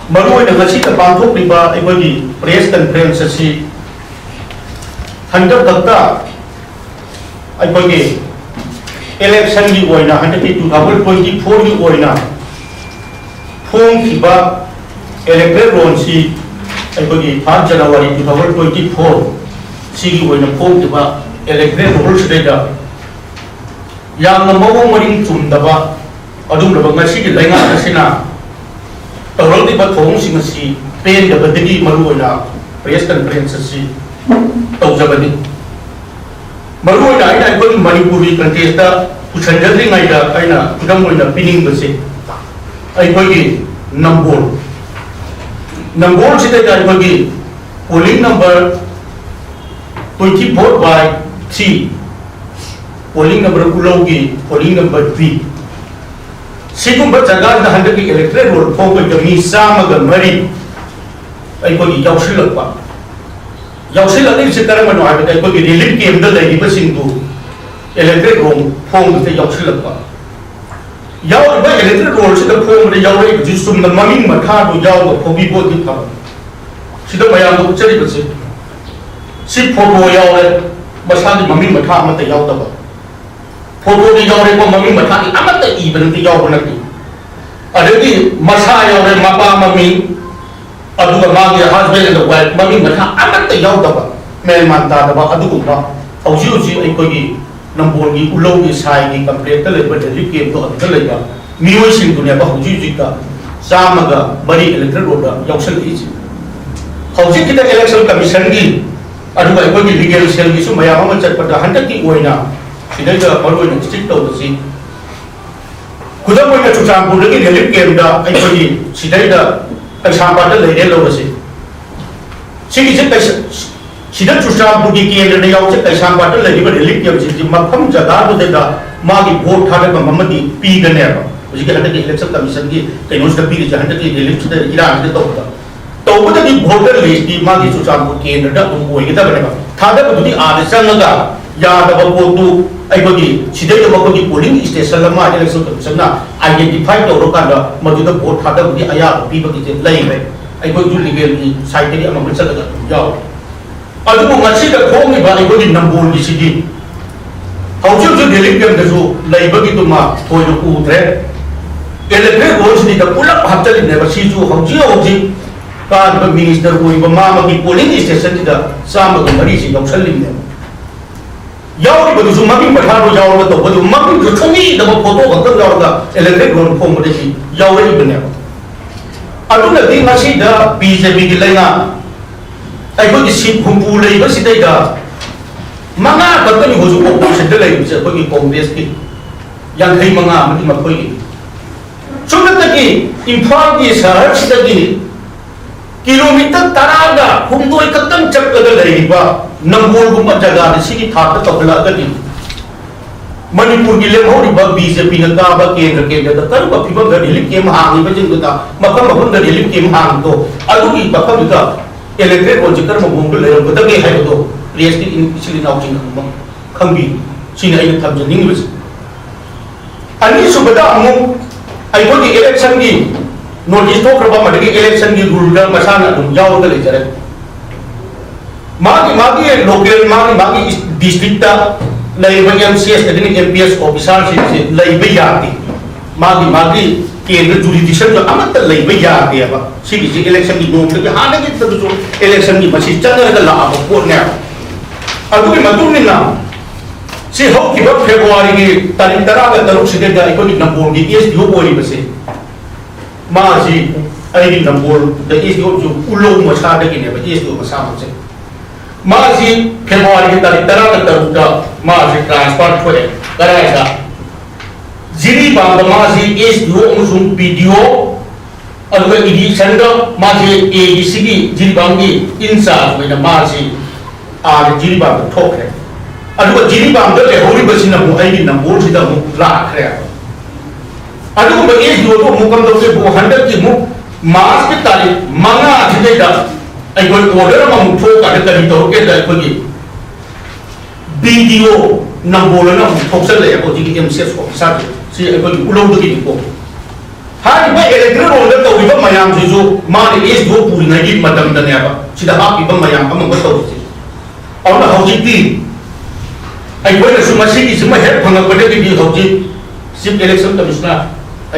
Maruai na ngasi ka pangthok riba aibagi press conference si handak dakta aibagi election gi oina handaki 2024 gi oina phong khiba electoral roll si aibagi 5 January 2024 sigi oina phong khiba electoral roll sideda yang mawong maring chumdaba adum laba ngasi gi lainga asina tawrang di ba thong sing si pen da badagi maruina press conference si tawjabani maruina aina ko Manipuri contest da puchanjadri ngai da aina kudam oina pinning base ai ko gi number sita da ko gi polling number 24/3 polling number ulogi polling number 3 Sigum jaga na handaki electoral roll phong ko mi samaga mari ai ko yausil pa yausil ani se tarang mano ai ko relief game da lai ba singdu electoral roll phong te yausil pa yau ba electoral roll se da phong de yau ai ji sum na maming ma tha do yau ko phobi bo di pa si da mayam ko chari ba se si photo yau le masa di maming ma tha ma te yau da ba Foto di jauh rekor mami matani amat tak iban di jauh nanti. Ada di masa jauh rekor mapa mami, adu mami husband and wife mami matani amat tak jauh dapat. Mel manta dapat adu kumpa. Uji ikut di nombor di ulau di sai di komplek terlebih dari game tu adu terlebih. Miu sing dunia bah uji jika sama ga bari electoral roda yang sendiri. Uji kita election commission di adu ikut di legal cell di semua yang macam pada hendak di oina. Sini juga baru yang cicit tahu sih. Kuda punya cucang bulan ini relief game dah, ikut di sini dah sampai dah leh lalu sih. Sini cicit sini cucang bulan game ni yang cicit sampai dah leh relief game sih. Makam jaga tu dah magi vote thade Muhammad di pi kan ya. Jika ada di election commission di, kalau sudah pi jangan ada di relief sudah Iran itu tahu dah. Tahu dah di voter list di magi cucang bulan game dah umum kita berapa. Thade tu di ada sangat ya ada foto aibagi sidai da bagi polling station lama election commission na identify to rokan da majuda vote thada di aya pi bagi lai mai aibagi ju legal ni site di amang chal da yaw adu mo ngasi da khong ni ba aibagi number di sidi hauju ju delete game da ju lai bagi to ma thoi no u tre electric roads ni da pulak haptal ne ba si ju hauji ka ba minister ko ba ma bagi polling station da sama ga mari si yaw chalin ne Jauh di betul makin berharu jauh betul betul makin tercungi dalam foto betul jauh dah elektrik ground form berdiri jauh ini benar. Aduh nanti masih dah BJP di lainnya. Aku di sini kumpulai masih dah. Mana betul ni hujung oposisi lagi bisa pergi kongres ni. Yang hari mana mungkin macam ini. Sudah tadi Imphal di sahar sudah gini. Kilometer taraga humdoi ketang cak ada lagi ba nombor gumpa jaga di sini thata topla gadi Manipur ki lemho di ba BJP na ka ba kendra da kar ba piba gadi lim ke mahang ba jing da makam ba gadi lim ke mahang to alu ki ba ka bika electric on jikar mo bungul le ba da ke hai to realistic in isli na jing khambi sini ai tham jing ni ani subada amu ai bo di election ni notice to kerba madagi election di rule da masana dum jauh da le jare magi local magi district da lai bagi MCS tadi ni MPS officer si lai bayati magi kendra jurisdiction jo amat lai bayati apa si election di nom ke hana ke tu election di masih chana da la apa ko ne adu ni matum ni na si ho ki ba February ki tarikh tara ga taruk side da ikon number di is di ho boli base Maji, ini nombor, dan itu juga ulang masa ada gini, berarti itu masa macam. Maji, Februari kita diterang terbuka, maji transfer kue, kerana itu. Jadi bang, maji itu musim video, atau ini senda, maji ini segi, jadi bang ini insaf, macam maji, jadi bang talk है, atau jadi bang tu hari bersih namu, ini nombor kita mu lah kerja. Aduh, bagi dua tu mukam tu se bukan hendak kimu mas kita ni mana tidak dah. Ikut order mamu thok ada tadi tu ke dah pergi. Video nombor na thok sel ya, kau jadi MCS officer si ikut ulang tu kita. हारिबा electric road तौरिबा मयाम सिजु माने S दो पुरिनागी मतम दनेबा सिदा हापिबा मयाम among तौरिसि औना हौजिति अइबोना सुमसिगी सुमा हेड फंगबदे बि हौजि चीफ इलेक्शन कमिश्नर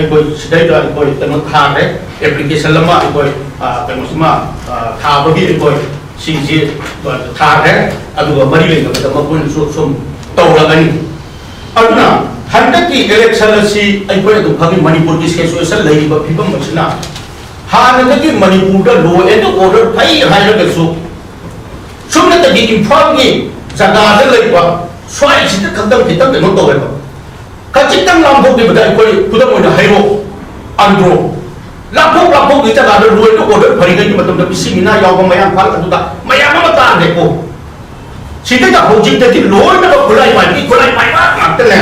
अइबो सिदाइदा अइबो तनो थारे एप्लीकेशन लमा अइबो तनो सुमा थाबगी अइबो सिंजे थारे अदुगा मरि लेंगबदा मपुन सुम तौरगनि अदुना हंडकी इलेक्शन असी अइबो अदु फगी मणिपुर की सिचुएशन लइबा फिबम मसिना हानदगी मणिपुर दा लो एंड ऑर्डर फै हायरगसु सुमनतगी इम्फाल की जगह दा लइबा स्वाई सिद खदम खितम कनो तौरेबा खचितम लामभोग दिबदा अइबो खुदम ओइना हाइरो अंद्रो लाभोग की जगह दा लो एंड ऑर्डर फरिगै की मतम दा बिसिमिना यावबा मयाम फाल अदुदा मयाम मा ता देखो सिदगा होजितति लो एंड खुलाई पाई मातले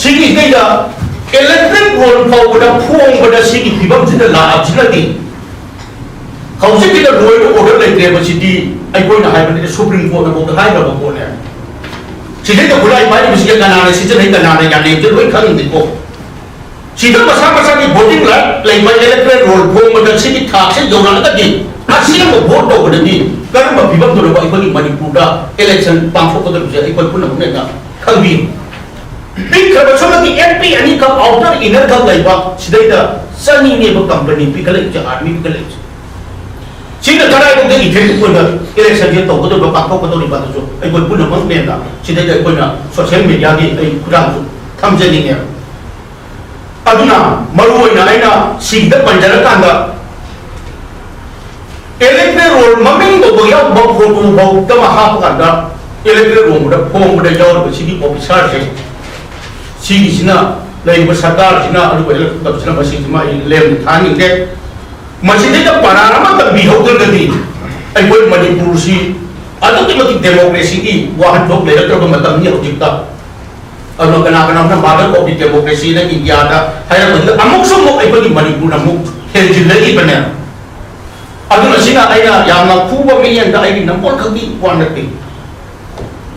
सिगी गैदा इलेक्ट्रिक रोल फाउबदा फोंबदा सिगी फिबम सिदा लाबसिनदि हौजिकिदा रोल ऑर्डर लेत्रेबा सिदि अइबोना हाइबदि सुप्रीम कोर्ट ना बोदा हाइबा बोने सिदगा खुलाई पाई बिसिया कनाने सिजन है कनाने याने जे लोई खंदिको सिदा मसा की वोटिंग लाइबा इलेक्ट्रिक रोल फोंबदा सिगी थाक्से जौरालगदि असिना वोट तौबदि करम फिबम दोरबा अइबोनि मणिपुरदा इलेक्शन पांथोकदबजे अइबो पुना मुनेगा खंबि पिखब सोलकी एमपी अनि का आउटर इनर का लाइबा सिदैदा सनी नेब कंपनी पिकले ज आर्मी पिकले सिदा तराय को दे इथे को इलेक्शन जे तो को पाको को तो बात जो आई कोई पुन मन नेदा सिदैदा कोइना सोशल मीडिया की आई खुदाम थमजनी ने अदुना मरुओइना आइना सिदा पंजरा कांदा इलेक्ट्रिक रोल ममिंग तो बया फोटो बौ तमा हाप कांदा इलेक्ट्रिक रोल दा फोम दा जौर सिदी ऑफिसर से सिगिसिना लैब सरकार सिना अदु इलेक्ट्रिक तबसिना मसिमा लेम थानी के मसिदे परामा तबि हौदगदि अइबोय मणिपुर सि अदुकि डेमोक्रेसी की वाहन थोक लेरत्रब मतमनि हौजिकता अदु कना मॉडल ऑफ डेमोक्रेसी न इंडिया दा हायरबद अमुकसु मो अइबोय मणिपुर न मुक हेजिलगी बने अदुना सिना आइना यामना खुबा मियन दा आइनि नंबर खगी वानति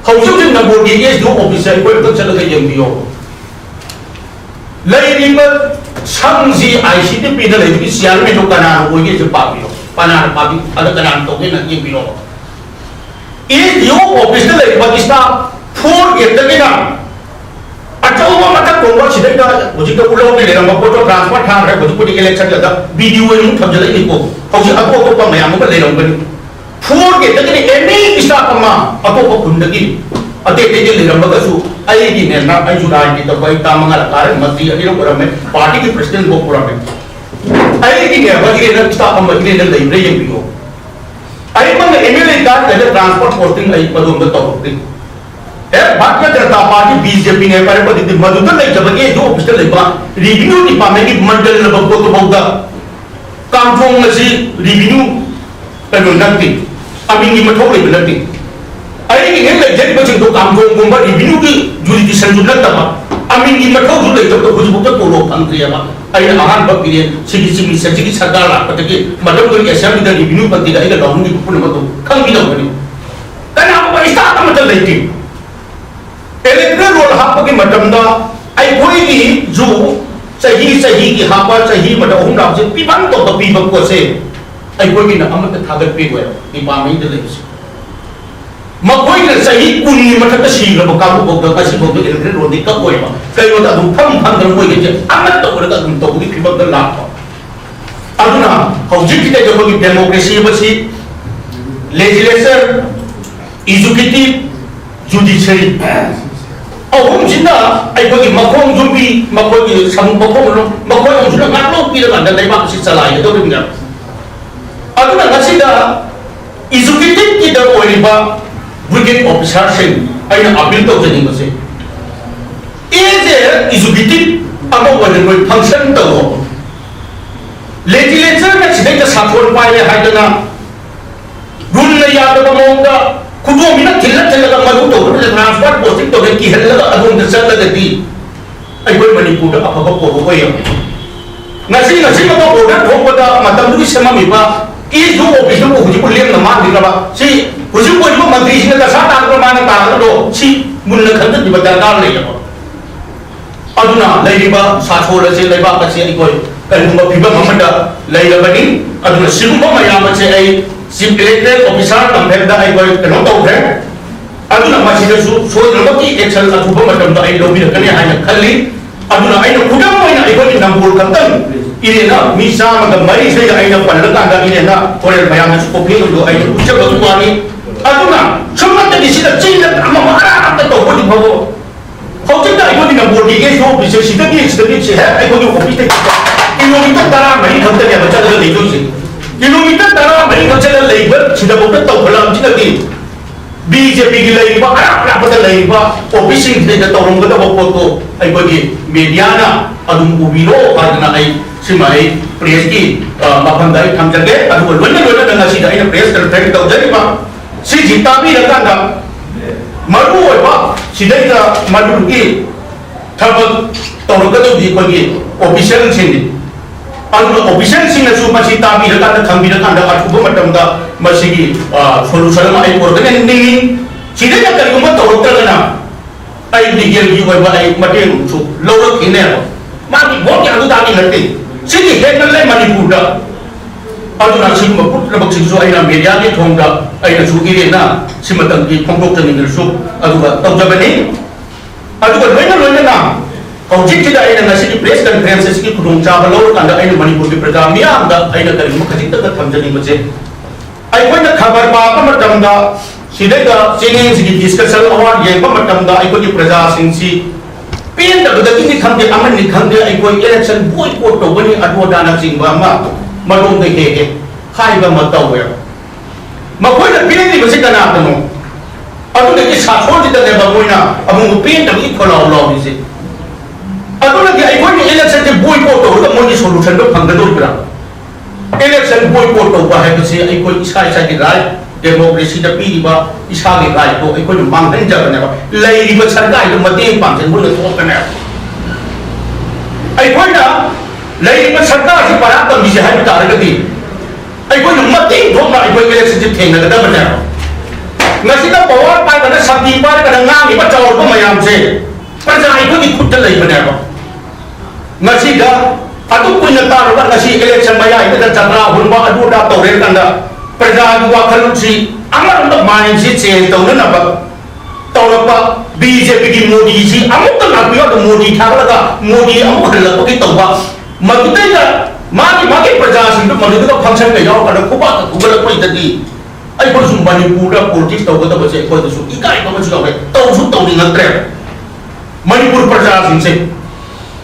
हौजिक नंबर की एस दो ऑफिसर अइबोय तक चलगा यंबियो लैरिब संजी आईसीटीपी दा लैबि सियार में कना होगे जे पाबियो पना पाबि अद कना तोगे न यंबियो ए यो ऑफिस दा लैबि पाकिस्ता 4 गेट तगेना अचौबा मत कोंबा सिदैदा होजिक उलो के लेरम फोटो ट्रांसफर थारे होजिपुटी इलेक्शन दा वीडियो नु थमजलै निको हौजि अतो अतो मयाम को लेरम बनि 4 गेट तगेने एनी स्टाफ अमा अतो को खुंदगी अते ते लेरम बगसु आईगी ने ना आई जुराई की तो कोई तामंगा कार मंत्री अनिरो पुरम में पार्टी के प्रेसिडेंट को पुरम में आईगी ने बगिरे न स्टाफ हम बगिरे न लाइब्रेरी यंबियो आई मन एमएलए कार्ड के ट्रांसपोर्ट पोस्टिंग आई पदों में तो होती है भारतीय जनता पार्टी बीजेपी ने पर पद मधुकर नहीं जबके जो ऑफिसर लेबा रिवेन्यू डिपार्टमेंट की मंडल लबको तो बहुदा कामथोंग मसी रिवेन्यू कनो नक्ति अमिंगी मथो ले नक्ति आई की ने जेट बचिंग तो कामथोंग गुंबा रिवेन्यू की जुरिडिक्शन जो नक्तबा अमिंगी मथो जो ले तो कुछ बुक तो लो फंक्रियाबा आई आहान बकिरे सिगी सजिगी सरकार लापतके मतलब को असेंबली दा रिवेन्यू पंती दा आई लाउंगी पुन मतो खंगी दो बनी कना को स्टार्ट मत लेती इलेक्ट्रिक रोल हाप की मतमदा आई कोई की जो सही की हापा सही मत अहुम राव से पिबन तो पीबक को से आई कोई की न अमत थागत पे होय डिपार्टमेंट दे लेस मकोई ने सही कुनी मत सी लब का बोग का सी बोग इलेक्ट्रिक रोल दी का होय बा कई वता दुम फम दम कोई के अमत तो रगा दुम तो की पिबक द लाप अदुना हौजिक के जो की डेमोक्रेसी बसी लेजिस्लेचर एजुकेटिव जुडिशियरी अहुम जिना अइबोगी मखों जुबी मखोगी संबखों मखों जुना गालो पीरगा दलेबा से चलाय दो बिना अदुना नसिदा एजुकेटिव की द ओरिबा ब्रिगेड ऑफिसर से आइना अपील तो जनी बसे एज एजुकेटिव अमो वन कोई फंक्शन तो लेजिस्लेचर ने सिदे साथोन पाए हाइदना रूल ने याद बमोंगा खुदो मिना थिल्ला मधु तो ट्रांसपोर्ट पोस्टिंग तो की हल्ला अदुम चलगदी अइबोय मणिपुर दा अफबा को होय नसी मतो ऑर्डर थोपदा मतम दुगी सममिबा ई जो ऑफिस को हुजि को लेम नमा दिनबा सी हुजि को जो मंत्री सिने दसा ताक मान ताक दो सी मुन्न खंद दिबा दरकार ले aduna leiba sathol ase leiba ase ai koi kalumba phiba mamada leirabani aduna sigumba mayam ase ai chief electoral officer tamhekda ai koi kano tawre aduna masida su soidramaki action athuba matamda ai lobi rakani haina khalli aduna aina khudam moina ai koi nambur kantan irena misa maga mari se aina palaka ga irena korel mayam su kopi do aina ucha bagwani aduna sumata disida chinda amma mara atta to bodi bhago hojita ai koi nambur di ge so bise sida ki se hai ai koi office te kilometer tara mari khamta ne bacha da leido se kilometer tara mari khamta da leiba sida bota to phalam china ki BJP ki leiba ara pada leiba office te da tawrong da bopoto ai koi media na adum ubiro adna ai simai press ki mafandai thamjage adu lonna lonna da ngasi da ina press conference tawjari ba si jita bi da kanda maru oi ba sidai da maru ki thabak tawrong da bi koi official sindi adu official sing na su masi ta bi da kanda thambi da kanda athuba matam da masi ki solution ma ai organ ni sidai da kari ko tawrong da na ai legal gi oi ba ai mateng su lawak ine magi bot ya du ta ni natti sini headman lai manipur da aduna singma put na baksin so aina media ni thongda aina su ire na simatang ki phongdok tani ngir su aduga tawjabani aduga loina na hojik ti da aina ngasi ki press conference ki khudong cha ba lo kan da aina manipur ki praja miyam da aina kari mu khajik ta thamjani mache ai koi na khabar pa pa matam da sidai da chini si discussion award ye pa matam da ai koi ki praja sing si pin da da ki khamde aman ni khamde ai koi election boycott to bani adwa dana sing ba ma madong de he khai ba ma taw ya ma koi da pin ni ba se kana ta no adu de ki sa thon ji da ne ba koi na amu pin da ki kholaw law ni se adu na ki ai koi ni election je boycott to da mo ni solution do phang da do bra election boycott to ba hai ba se ai koi isa ki right democracy da pi ba isa ki right to ai koi mang han ja ba ne ba lai ba sarkai do mateng pang chen bun to ka ne ai koi na lai ba sarkar si para tam bi hai ta ra ga di ai koi mateng thok na ai koi election je theng na da ba ne ngasi da power pa ka na sakti pa ka na ngang ni ba chaw ko mayam se praja ai koi ki khut ta lai ba ne ba ngasi da adu koi na ta ro ngasi election maya ai da chakra hun ba adu da to re kan da praja ki wa khalu si amar da main si change to na ba tawrapa BJP ki Modi si amuk ta na piyo da Modi thakla ka Modi amuk khalla ko ki tawba magtai da magi praja sin do magi da function ka yaw ka da kuba ka google ko itadi ai ko sum bani pura politics tawga da bache ko da su ikai ko chu ka taw su taw ni ngatre manipur praja sin se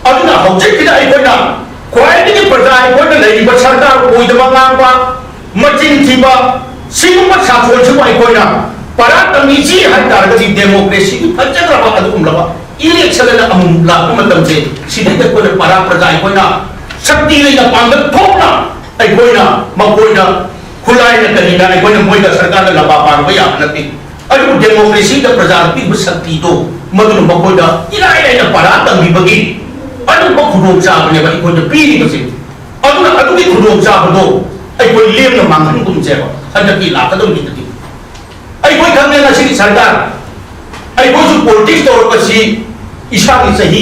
aduna hojik ki da ai ko na kwai ni praja ai ko da lai ba sarkar ko da ngang pa machin thiba singma sa thol chu ai ko na para tami ji har tar ga democracy ki fajra ba adum laba election na amum la ko matam se sidai ta ko para praja ai ko na shakti le na pang thok na ai ko na ma ko na khulai na kali na ai ko na moi da sarkar na laba pa ba ya na ti adu democracy da praja pi bu shakti to madu ma ko da ilai na para tami bagi adu ko khudong cha ne ba ko na pi ni ko se adu ki khudong cha ba do ai ko lem na mang han kum che ba han ki la ka do ni ti ai ko khang ne na si sarkar ai ko su politics to ko si isa ki sahi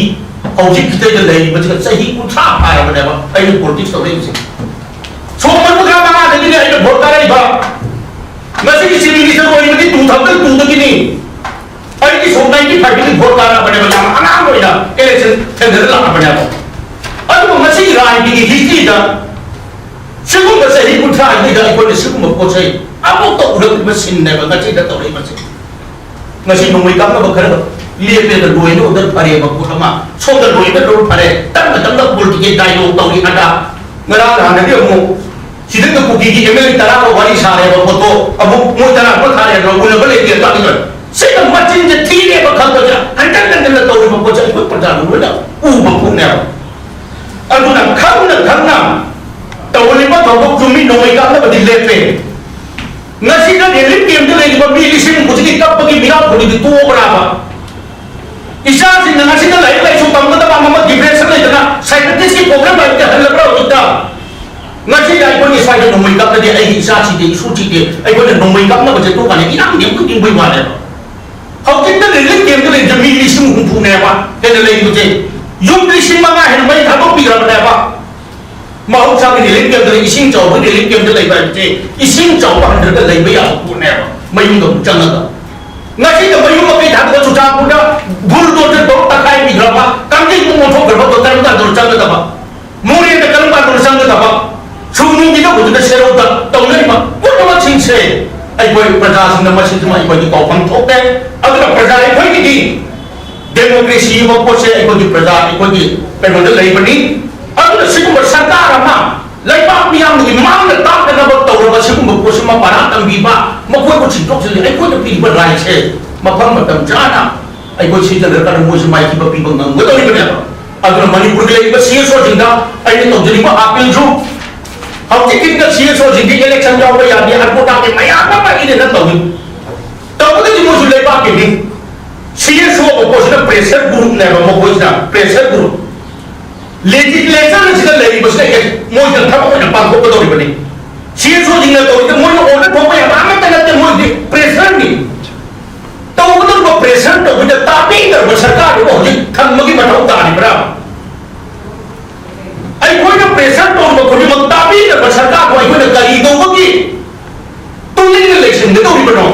hojik ki te lai ba chi sahi ku tha pa ya ba ai ni politics to re si so man ko ga ma de ni ai vote ka rai ba na si ki si ni se ko ni tu thap tu to ki ni ai ki so 95 ni vote ka ra ba ne ba ana mo ina election tender la ba ne ba ai ko ma si rai ki history da sikum ba sahi ku tha ni da ko ni sikum ko sai amo to ura ba sin ne ba ngati da to rai ba si ngasi nungui kam na ba khara liye pe da loi no udar pare ba ko ma so da loi da ro pare tam da politic dialogue to ri ada ngara da na de mo sidai ka ku ki ML tara ko wari sa re ba ko to abu mo tara ko tha re ro ko na ba le ti ta ni sai da machin je thi ne ba kham to ja hantan dan da to ri ba ko ja ko pa da ro da u ba ku ne adu na kham na to ri ba to ko jumi nungui kam na ba di le pe ngasi da delin game de le ba bi lisin ko ji kap ki mira ko di to bra ba isa sin na ngasi da lai so tam da ba ma depression le da psychiatrist ki program ba ka hal bra uta ngasi da ko ni sai da nungui kap da ai isa chi de su chi de ai ko da nungui kap na ba je to ka ne inang dim ku ting bai wa le hau tin da delin game de le jami lisin hu pu ne ba ke le ko je yung lising mga hinumay habang pira pa ba mahal sa akin nilim kaya ising chow ba nilim kaya nilay ba ising chow pa handa ka lay ba yan po na ba may yung gabutang na nasi ka may yung makita ka susang po na buldo na ito takay pira pa kamjay kung mo ka ba ito tayo ka durusang na ba muli na kalong ka durusang na ba sunong dito ko na sero ta taon na ba wala naman sinsay ay boy prasasang naman sinsay ay boy di ko pang toke ang na prasasang ay boy hindi demokrasi mo po siya ikaw di prasasang ikaw di pero na lay ba ni ano na siguro sarkara ma lay ba piyang naging mga natak na nabagtaw na ba siguro po siya maparatang biba makuha ko sintok sila ay ko na piba rin siya mapamatam dyan ay boy siya talaga ka na mo siya may kibabibang ng gano'n ba niya ano na manipur ka iba siya so jinda ay nito dyan mo apil jo ang tikin ka siya so jinda election jaw ba yan yan po dati mayaka pa ini na tawin tapos na di mo siya lay ba kini siya so po siya pressure group na mo po siya pressure group legislation na sila lagi basta mo yung tama ko ng pangko pa daw iba ni siya so jinda daw ito mo yung order po pa yan amat na natin mo yung pressure ni tawo ko daw ba pressure daw ito tapi nga ba sarkado mo kang maging matawag ka ni Bram ay ko yung pressure daw ba kung yung magtabi nga ba sarkado ay ko nagkaligaw ko tuloy ng election na daw iba no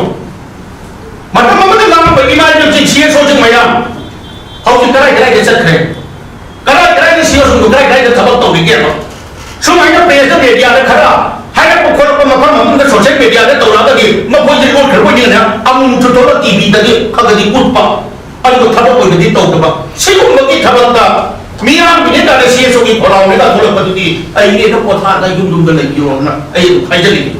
matamang lang ba imagine yung siya so yung mayam how yung karay ka sa kre karay ka siya so karay ka kabag tawag bigyan no so may na pressure media na kara hay po ko pa mapam mga social media na tawag tadi mabuhay ko karo niya na ang tutulo TV tadi kagadi utpa ano tabak ko dito ba siguro magkitaban ta miyang binita na siya so yung oraw nila tulad pa dito ay hindi na po ta yung dungan na yun na ay dali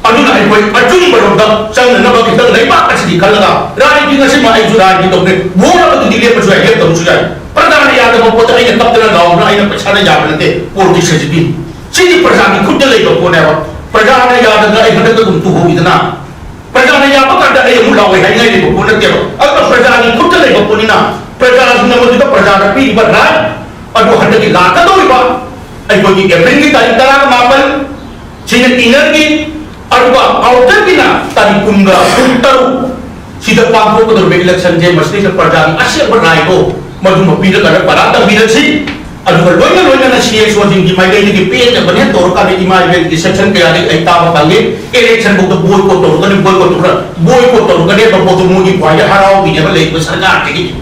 ano na ay boy ajung ba ron sang na bakita na iba kasi di kalaga rai di nga si mai jura dito ne wala pa dili pa suya heto suya pradana yada mo po ay na tapta na law na ay na pachana jaban nate porti sa jiti sini prasani kudalay ko po na pradana yada na ay handa ko tuho idana pradana yada ka da ay mulaw ay ngay ni po na tiro at pradana kudalay ko po ni na pradana na mo dito pradana pi ba na ano handa ki lata do iba ay ko ni every ni tayo tara mapal sini energy arba outer bina tadi kunga kuntaru sida pangko ko dor election je masli sa pradani asya banai ko madu mapila kada parata bina si adu loina na siya so jing mai dai ni pe na banya tor ka ni mai ben section ke ari ai ta ba pange election ko to boy ko tor ka ni boy ko tor ka ni ba po to mu ni kwaya harau bina ba lei ko sarkar ke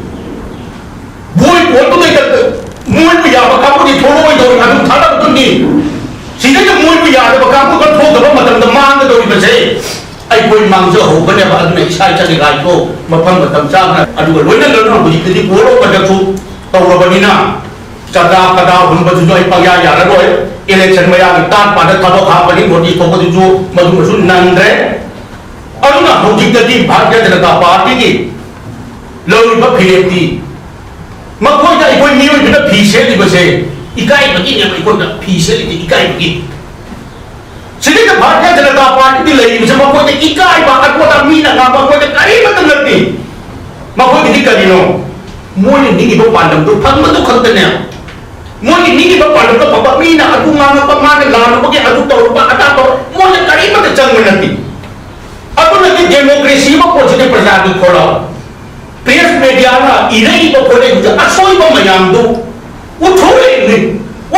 boy ko to dai ka mu ni ya ba ka ko ni thoro oi dor adu thada to ni sida yung muy biya ba ka ko ko ba matam da mang da dori ba sei ai boy mang jo ho ba ne ba adu nei sai cha ni rai ko mapam matam cha na adu loi na lo no bu di poro ba da chu taw ba ni na kada hun ba ju ai pa ya ya ra roi election ma ya ni tan pa da thado kha ba ni bodi to ko ju ma ju su nan re adu na ho ji da di bharatiya janata party ki lo ba pheti ma ko da ai boy ni oi da phi se di ba sei ikai bagi yang ikut nak pisah itu ikai bagi. Sedikit Bharatiya Janata Party di lagi macam apa kau ikai bahkan kau tak mina ngapa kau tak kari macam nanti. Mak kau ini no. Mui ni ibu pandang tu pang tu kontennya. Mui ni ibu pandang tu papa mina aku ngapa mana lalu bagi aku tahu apa ada apa. Mui kari macam jangan nanti. Aku nanti demokrasi mak kau jadi persatu kalau. Press media lah ini ibu kau ni juga asal ibu mayang tu. उठोले नहीं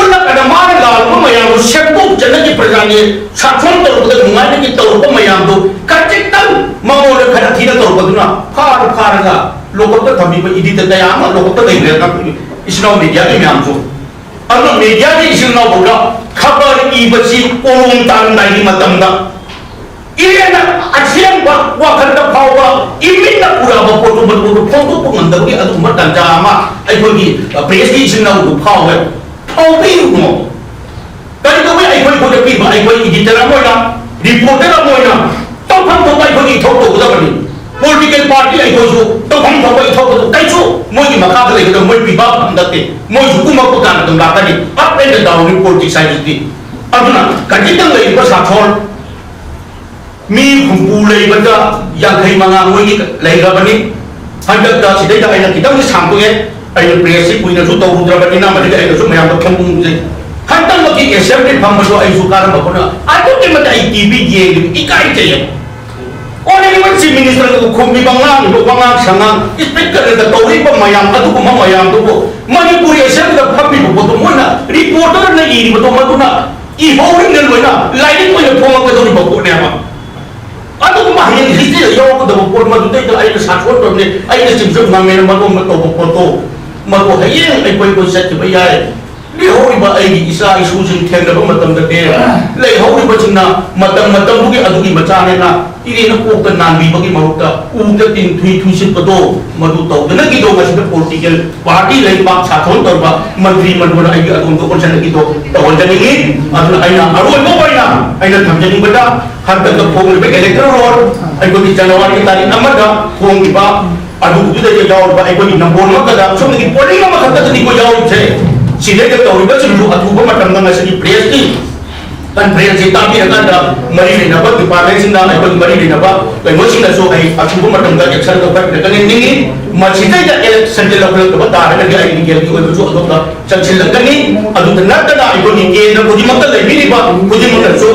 उन्ना कदमाने लाल को मयाम शेपो जन्नत की प्रजाने साथों तो उधर घुमाने की तौर पर मयाम दो कच्चे तम मामूल खड़ा थी ना तौर पर दुना कार का लोगों तो थमी पर इधी तक याम लोगों तो नहीं रहता इसनो मीडिया के म्याम जो अब मीडिया के इसनो बोला खबर की बची ओम तान नहीं मतम ना ini na asyang wakar na pawa imin na pura ba po foto po nganda ko at umat ang jama ay ko ni prestige na ko pawa pawi mo kani ko ay ko na piba ay ko editor mo na reporter mo na topang to ay ko ni thok da bani political party ay ko so topang to ay thok kai so mo ni makakala ko mo piba andate mo su kuma ko kan dum bakani up and down politics side di aduna kanitang lay ko sa thol mi kumpulai benda yang kai mangamui ni lagi apa ni hendak dah sidai dah ayat kita ni sampai ayat prinsip punya tu tahu berapa ni nama dia ayat tu macam apa kamu ni hendak lagi assembly pampu ayat sukar apa pun aku ni macam ITV dia ikai je only one chief minister ko khumbi bangang lo bangang sangang speaker da tori ba mayam adu ko mayam do manipuri asem da phabi bo to mona reporter na iri bo to maduna i horing na loina lighting ko yo phoma ko do bo ne ma adu ko mahyen history yo ko da bo ma du te da ai sa thot to ne ai na sim sim na me ma ko ma to bo to ma ko hayen ai ko set ba ya le hori ba ai isa isu jing theng da ba matam da te le hori ba chingna matam bu ki adu ki bacha ne na iri na ko ka nan bi ba ki mahuk ta u ta tin thui thui sit pa do ma du to na ki do ga sit political party lai ba sa thon tor ba mantri man ba ai ga adum ko kon san ki do to wal jani ni adu ai na aru mo ba na ai na tham jani ba da har ta phong le electoral ai ko ni January tari amada phong ki ba adu du da je jaw ba ai ko ni number ma ka da som ni polling ma ka ta ni ko jaw che sila ka tawri ba sila at hubo matanggang nga sa i-presi kan presi tapi akan da mari na ba department sinda ay pag mari na ba kay mo sila so ay at hubo matanggang eksan ka ba kan ningi masita ya election de la ko ba ta na ga ay ngel ko so ado ka sang sila kani adu na ta ay ko ni ke na ko di makal ay bini ba ko di makal so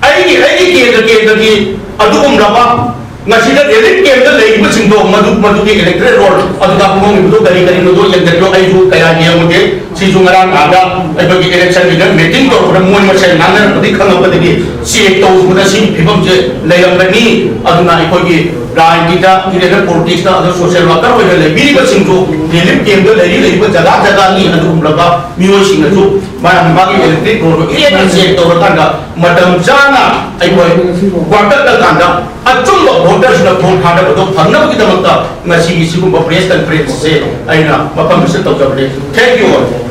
ay ke ki adu kum ba ngasida elit ke da lay ba sindo madu ki electoral roll adu ka mo ngi do gari mo do yang do ay ju kaya niya mo de si jungaran ada ay bagi election ni meeting to from mo ma say nanan pati khang ba de si to mo da si phibam je layam ni adu na ko gi rajnita ire politics na adu social worker ho le biri ba sindo elit ke da lay ba jaga ni adu umlaga miyo sing ju ma ma gi electric roll ire na si to ta ga madam jana ay ko water ta ta achung ba voters na phone khada ba to phangna ki damakta ngasi gi sigum ba press conference se aina mapam se to jabde thank you all